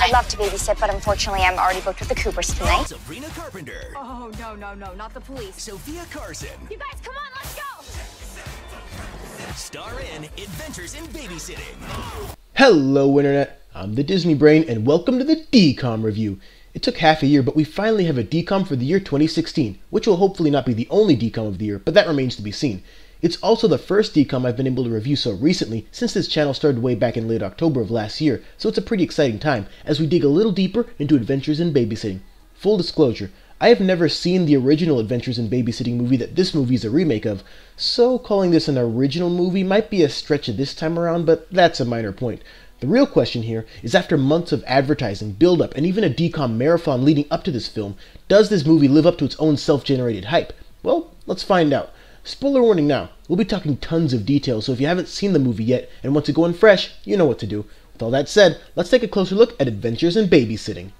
I'd love to babysit, but unfortunately I'm already booked with the Coopers tonight. Sabrina Carpenter. Oh, no, not the police. Sophia Carson. You guys, come on, let's go! Star in Adventures in Babysitting. Hello Internet, I'm the Disney Brain and welcome to the DCOM review. It took half a year, but we finally have a DCOM for the year 2016, which will hopefully not be the only DCOM of the year, but that remains to be seen. It's also the first DCOM I've been able to review so recently since this channel started way back in late October of last year, so it's a pretty exciting time as we dig a little deeper into Adventures in Babysitting. Full disclosure, I have never seen the original Adventures in Babysitting movie that this movie is a remake of, so calling this an original movie might be a stretch this time around, but that's a minor point. The real question here is, after months of advertising, build-up, and even a DCOM marathon leading up to this film, does this movie live up to its own self-generated hype? Well, let's find out. Spoiler warning now, we'll be talking tons of details, so if you haven't seen the movie yet and want to go in fresh, you know what to do. With all that said, let's take a closer look at Adventures in Babysitting.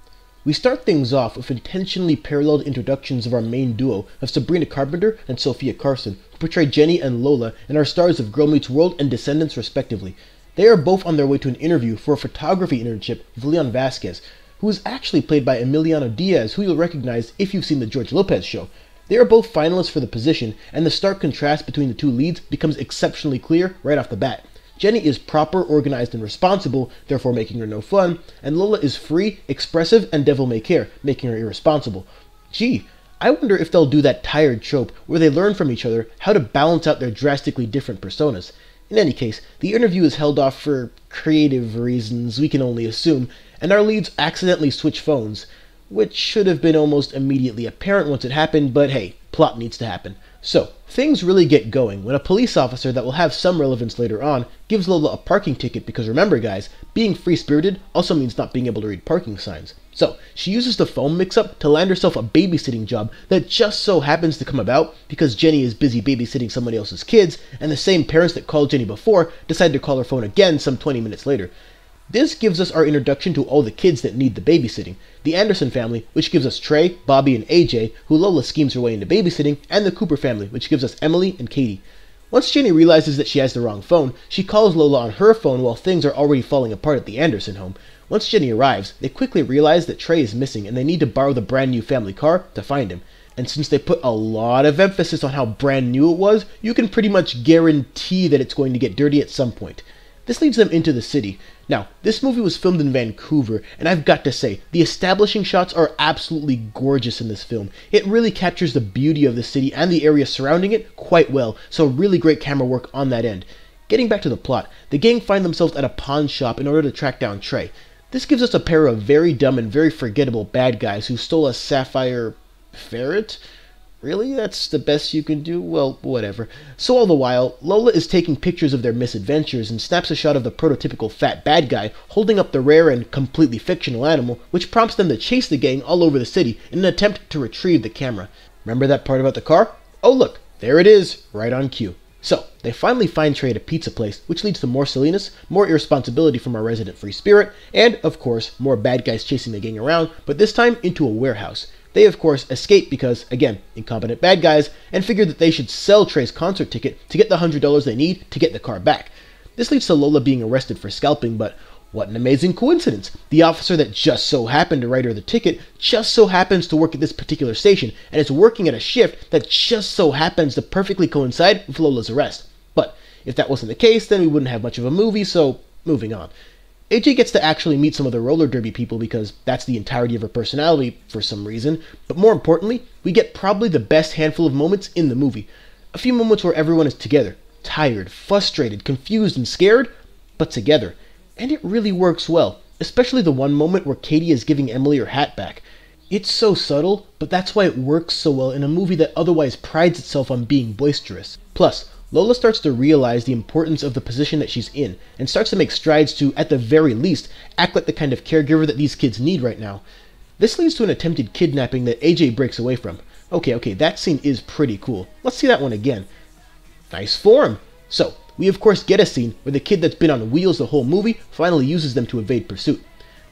We start things off with intentionally paralleled introductions of our main duo of Sabrina Carpenter and Sophia Carson, who portray Jenny and Lola and are stars of Girl Meets World and Descendants respectively. They are both on their way to an interview for a photography internship with Leon Vasquez, who is actually played by Emiliano Diaz, who you'll recognize if you've seen the George Lopez show. They are both finalists for the position, and the stark contrast between the two leads becomes exceptionally clear right off the bat. Jenny is proper, organized, and responsible, therefore making her no fun, and Lola is free, expressive, and devil-may-care, making her irresponsible. Gee, I wonder if they'll do that tired trope where they learn from each other how to balance out their drastically different personas. In any case, the interview is held off for creative reasons, we can only assume, and our leads accidentally switch phones, which should have been almost immediately apparent once it happened, but hey, plot needs to happen. So, things really get going when a police officer that will have some relevance later on gives Lola a parking ticket because remember guys, being free-spirited also means not being able to read parking signs. So, she uses the phone mix-up to land herself a babysitting job that just so happens to come about because Jenny is busy babysitting somebody else's kids, and the same parents that called Jenny before decide to call her phone again some 20 minutes later. This gives us our introduction to all the kids that need the babysitting. The Anderson family, which gives us Trey, Bobby, and AJ, who Lola schemes her way into babysitting, and the Cooper family, which gives us Emily and Katie. Once Jenny realizes that she has the wrong phone, she calls Lola on her phone while things are already falling apart at the Anderson home. Once Jenny arrives, they quickly realize that Trey is missing and they need to borrow the brand new family car to find him. And since they put a lot of emphasis on how brand new it was, you can pretty much guarantee that it's going to get dirty at some point. This leads them into the city. Now, this movie was filmed in Vancouver, and I've got to say, the establishing shots are absolutely gorgeous in this film. It really captures the beauty of the city and the area surrounding it quite well, so really great camera work on that end. Getting back to the plot, the gang find themselves at a pawn shop in order to track down Trey. This gives us a pair of very dumb and very forgettable bad guys who stole a sapphire ferret? Really? That's the best you can do? Well, whatever. So all the while, Lola is taking pictures of their misadventures and snaps a shot of the prototypical fat bad guy holding up the rare and completely fictional animal, which prompts them to chase the gang all over the city in an attempt to retrieve the camera. Remember that part about the car? Oh look, there it is, right on cue. So, they finally find Trey at a pizza place, which leads to more silliness, more irresponsibility from our resident free spirit, and, of course, more bad guys chasing the gang around, but this time into a warehouse. They, of course, escape because, again, incompetent bad guys, and figure that they should sell Trey's concert ticket to get the $100 they need to get the car back. This leads to Lola being arrested for scalping, but what an amazing coincidence. The officer that just so happened to write her the ticket just so happens to work at this particular station, and is working at a shift that just so happens to perfectly coincide with Lola's arrest. But if that wasn't the case, then we wouldn't have much of a movie, so moving on. AJ gets to actually meet some of the roller derby people because that's the entirety of her personality for some reason, but more importantly, we get probably the best handful of moments in the movie. A few moments where everyone is together, tired, frustrated, confused, and scared, but together. And it really works well, especially the one moment where Katie is giving Emily her hat back. It's so subtle, but that's why it works so well in a movie that otherwise prides itself on being boisterous. Plus, Lola starts to realize the importance of the position that she's in, and starts to make strides to, at the very least, act like the kind of caregiver that these kids need right now. This leads to an attempted kidnapping that AJ breaks away from. Okay, that scene is pretty cool. Let's see that one again. Nice form! So, we of course get a scene where the kid that's been on wheels the whole movie finally uses them to evade pursuit.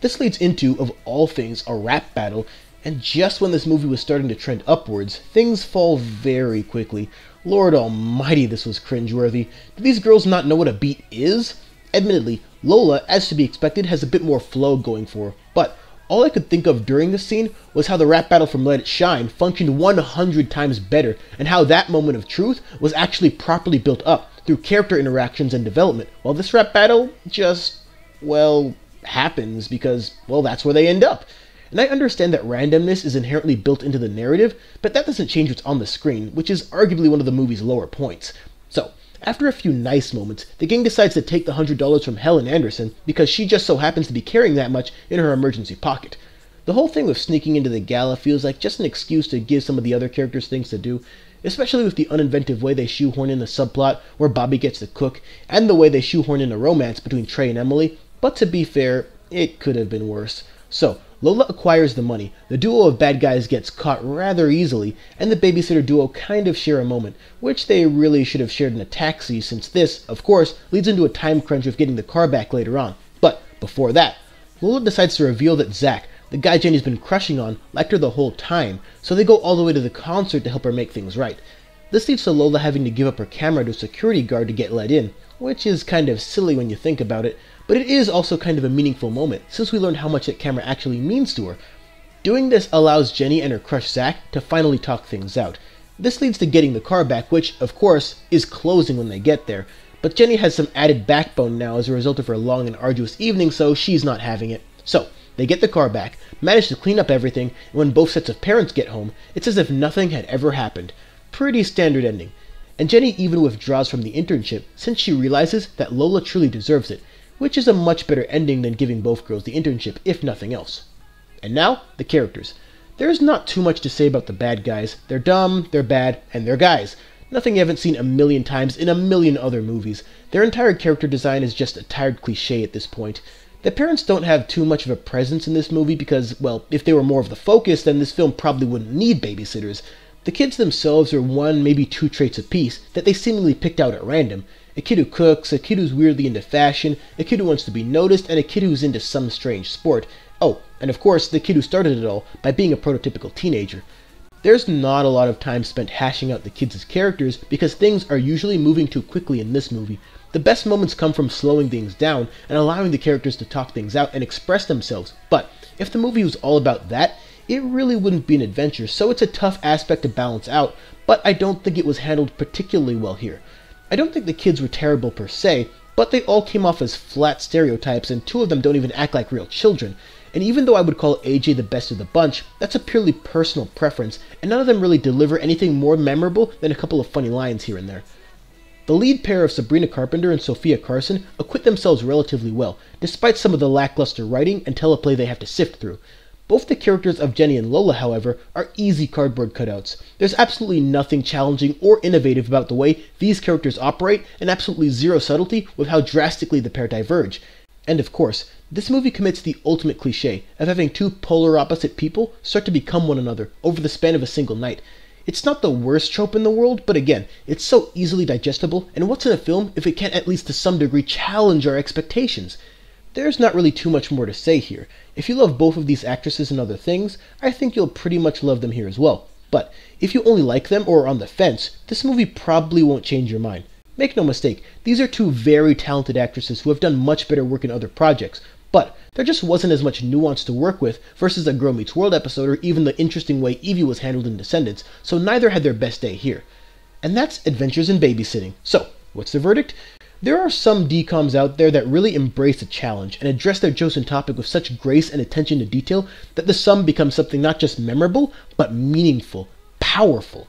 This leads into, of all things, a rap battle, and just when this movie was starting to trend upwards, things fall very quickly. Lord almighty, this was cringeworthy. Do these girls not know what a beat is? Admittedly, Lola, as to be expected, has a bit more flow going for her, but all I could think of during this scene was how the rap battle from Let It Shine functioned 100 times better, and how that moment of truth was actually properly built up through character interactions and development, while this rap battle just, well, happens because, well, that's where they end up. And I understand that randomness is inherently built into the narrative, but that doesn't change what's on the screen, which is arguably one of the movie's lower points. So, after a few nice moments, the gang decides to take the $100 from Helen Anderson because she just so happens to be carrying that much in her emergency pocket. The whole thing with sneaking into the gala feels like just an excuse to give some of the other characters things to do, especially with the uninventive way they shoehorn in the subplot where Bobby gets to cook, and the way they shoehorn in a romance between Trey and Emily, but to be fair, it could have been worse. So, Lola acquires the money, the duo of bad guys gets caught rather easily, and the babysitter duo kind of share a moment, which they really should have shared in a taxi since this, of course, leads into a time crunch of getting the car back later on. But before that, Lola decides to reveal that Zach, the guy Jenny's been crushing on, liked her the whole time, so they go all the way to the concert to help her make things right. This leads to Lola having to give up her camera to a security guard to get let in, which is kind of silly when you think about it, but it is also kind of a meaningful moment, since we learned how much that camera actually means to her. Doing this allows Jenny and her crush Zach to finally talk things out. This leads to getting the car back, which, of course, is closing when they get there, but Jenny has some added backbone now as a result of her long and arduous evening, so she's not having it. So, they get the car back, manage to clean up everything, and when both sets of parents get home, it's as if nothing had ever happened. Pretty standard ending. And Jenny even withdraws from the internship since she realizes that Lola truly deserves it, which is a much better ending than giving both girls the internship, if nothing else. And now, the characters. There's not too much to say about the bad guys. They're dumb, they're bad, and they're guys. Nothing you haven't seen a million times in a million other movies. Their entire character design is just a tired cliche at this point. The parents don't have too much of a presence in this movie because, well, if they were more of the focus, then this film probably wouldn't need babysitters. The kids themselves are one, maybe two traits apiece that they seemingly picked out at random. A kid who cooks, a kid who's weirdly into fashion, a kid who wants to be noticed, and a kid who's into some strange sport. Oh, and of course, the kid who started it all by being a prototypical teenager. There's not a lot of time spent hashing out the kids' characters because things are usually moving too quickly in this movie. The best moments come from slowing things down and allowing the characters to talk things out and express themselves. But if the movie was all about that, it really wouldn't be an adventure, so it's a tough aspect to balance out, but I don't think it was handled particularly well here. I don't think the kids were terrible per se, but they all came off as flat stereotypes, and two of them don't even act like real children. And even though I would call AJ the best of the bunch, that's a purely personal preference, and none of them really deliver anything more memorable than a couple of funny lines here and there. The lead pair of Sabrina Carpenter and Sophia Carson acquit themselves relatively well, despite some of the lackluster writing and teleplay they have to sift through. Both the characters of Jenny and Lola, however, are easy cardboard cutouts. There's absolutely nothing challenging or innovative about the way these characters operate, and absolutely zero subtlety with how drastically the pair diverge. And of course, this movie commits the ultimate cliche of having two polar opposite people start to become one another over the span of a single night. It's not the worst trope in the world, but again, it's so easily digestible, and what's in a film if it can't at least to some degree challenge our expectations? There's not really too much more to say here. If you love both of these actresses and other things, I think you'll pretty much love them here as well. But if you only like them or are on the fence, this movie probably won't change your mind. Make no mistake, these are two very talented actresses who have done much better work in other projects, but there just wasn't as much nuance to work with versus a Girl Meets World episode or even the interesting way Evie was handled in Descendants, so neither had their best day here. And that's Adventures in Babysitting. So, what's the verdict? There are some DCOMs out there that really embrace a challenge and address their chosen topic with such grace and attention to detail that the sum becomes something not just memorable, but meaningful, powerful.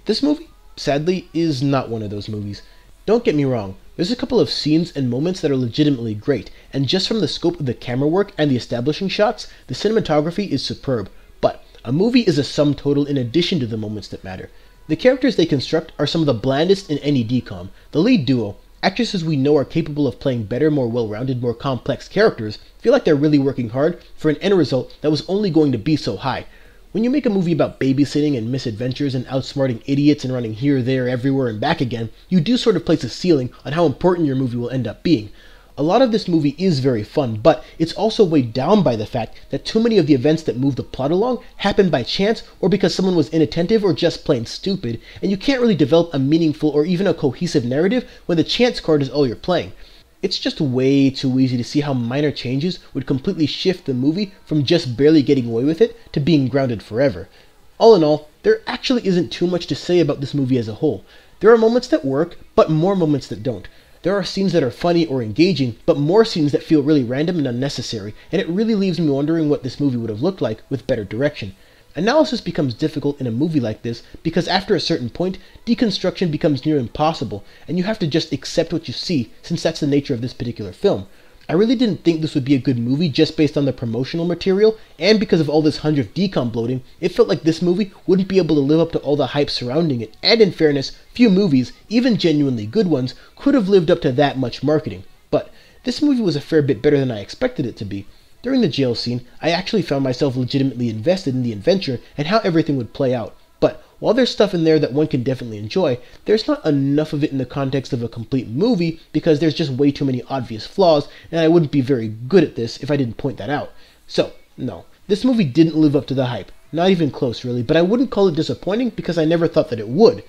This movie, sadly, is not one of those movies. Don't get me wrong, there's a couple of scenes and moments that are legitimately great, and just from the scope of the camera work and the establishing shots, the cinematography is superb. But a movie is a sum total in addition to the moments that matter. The characters they construct are some of the blandest in any DCOM. The lead duo, actresses we know are capable of playing better, more well-rounded, more complex characters, feel like they're really working hard for an end result that was only going to be so high. When you make a movie about babysitting and misadventures and outsmarting idiots and running here, there, everywhere, and back again, you do sort of place a ceiling on how important your movie will end up being. A lot of this movie is very fun, but it's also weighed down by the fact that too many of the events that move the plot along happen by chance or because someone was inattentive or just plain stupid, and you can't really develop a meaningful or even a cohesive narrative when the chance card is all you're playing. It's just way too easy to see how minor changes would completely shift the movie from just barely getting away with it to being grounded forever. All in all, there actually isn't too much to say about this movie as a whole. There are moments that work, but more moments that don't. There are scenes that are funny or engaging, but more scenes that feel really random and unnecessary, and it really leaves me wondering what this movie would have looked like with better direction. Analysis becomes difficult in a movie like this because after a certain point, deconstruction becomes near impossible, and you have to just accept what you see, since that's the nature of this particular film. I really didn't think this would be a good movie just based on the promotional material, and because of all this 100th DCOM bloating, it felt like this movie wouldn't be able to live up to all the hype surrounding it, and in fairness, few movies, even genuinely good ones, could have lived up to that much marketing. But this movie was a fair bit better than I expected it to be. During the jail scene, I actually found myself legitimately invested in the adventure and how everything would play out. But while there's stuff in there that one can definitely enjoy, there's not enough of it in the context of a complete movie because there's just way too many obvious flaws, and I wouldn't be very good at this if I didn't point that out. So, no, this movie didn't live up to the hype. Not even close, really, but I wouldn't call it disappointing because I never thought that it would.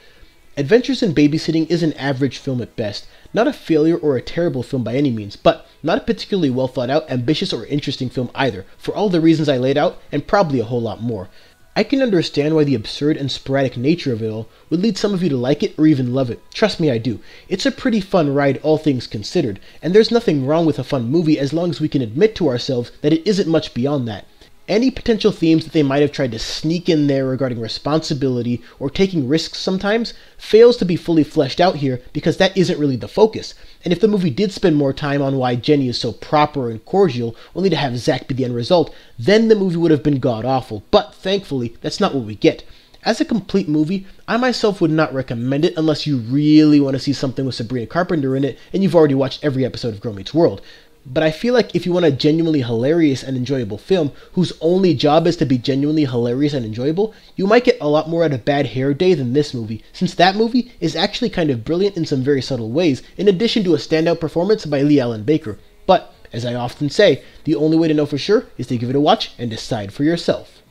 Adventures in Babysitting is an average film at best. Not a failure or a terrible film by any means, but not a particularly well thought out, ambitious, or interesting film either, for all the reasons I laid out, and probably a whole lot more. I can understand why the absurd and sporadic nature of it all would lead some of you to like it or even love it. Trust me, I do. It's a pretty fun ride, all things considered, and there's nothing wrong with a fun movie as long as we can admit to ourselves that it isn't much beyond that. Any potential themes that they might have tried to sneak in there regarding responsibility or taking risks sometimes fails to be fully fleshed out here because that isn't really the focus. And if the movie did spend more time on why Jenny is so proper and cordial, only to have Zach be the end result, then the movie would have been god-awful. But thankfully, that's not what we get. As a complete movie, I myself would not recommend it unless you really want to see something with Sabrina Carpenter in it and you've already watched every episode of Girl Meets World. But I feel like if you want a genuinely hilarious and enjoyable film whose only job is to be genuinely hilarious and enjoyable, you might get a lot more out of Bad Hair Day than this movie, since that movie is actually kind of brilliant in some very subtle ways, in addition to a standout performance by Lee Allen Baker. But, as I often say, the only way to know for sure is to give it a watch and decide for yourself.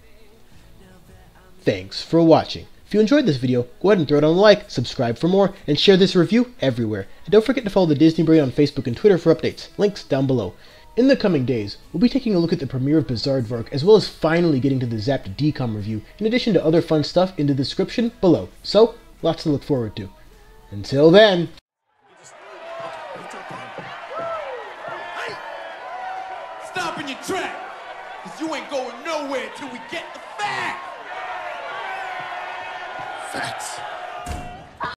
Thanks for watching. If you enjoyed this video, go ahead and throw it on a like, subscribe for more, and share this review everywhere. And don't forget to follow the Disney Brain on Facebook and Twitter for updates. Links down below. In the coming days, we'll be taking a look at the premiere of Bizaardvark, as well as finally getting to the Zapped DCOM review, in addition to other fun stuff in the description below. So, lots to look forward to. Until then... Stop in your track! Cause you ain't going nowhere till we get the facts! Facts.